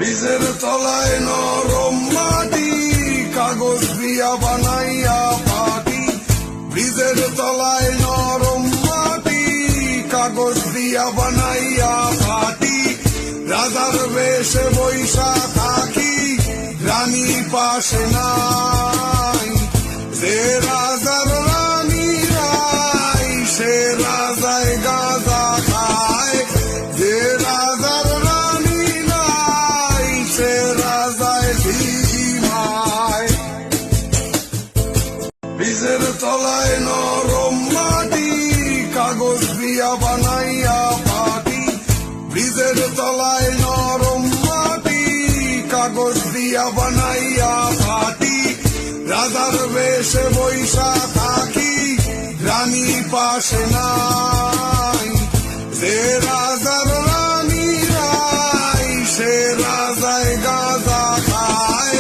বীজের তলায় নরম মাটি, কাগজ দিয়া বানাইয়া পাটি। বীজের তলায় নরম মাটি, কাগজ দিয়া বানাইয়া পাটি। রাজার বেশে বৈশা থাকি, রানী পাশে নাই। যে রাজার রানী নাই, সে রাজায় গাঁজা খায়। যে রাজার রানী নাই, সে রাজায় ঝিমায়। বীজের তলায় নরম মাটি, কাগজ দিয়া বানাইয়া পাটি। বীজের তলায় নরম মাটি, কাগজ দিয়া বানাইয়া পাটি। রাজার বেশে বৈশা থাকি, রানী পাশে নাই। যে রাজার রানী নাই, সে রাজায় গাঁজা খায়।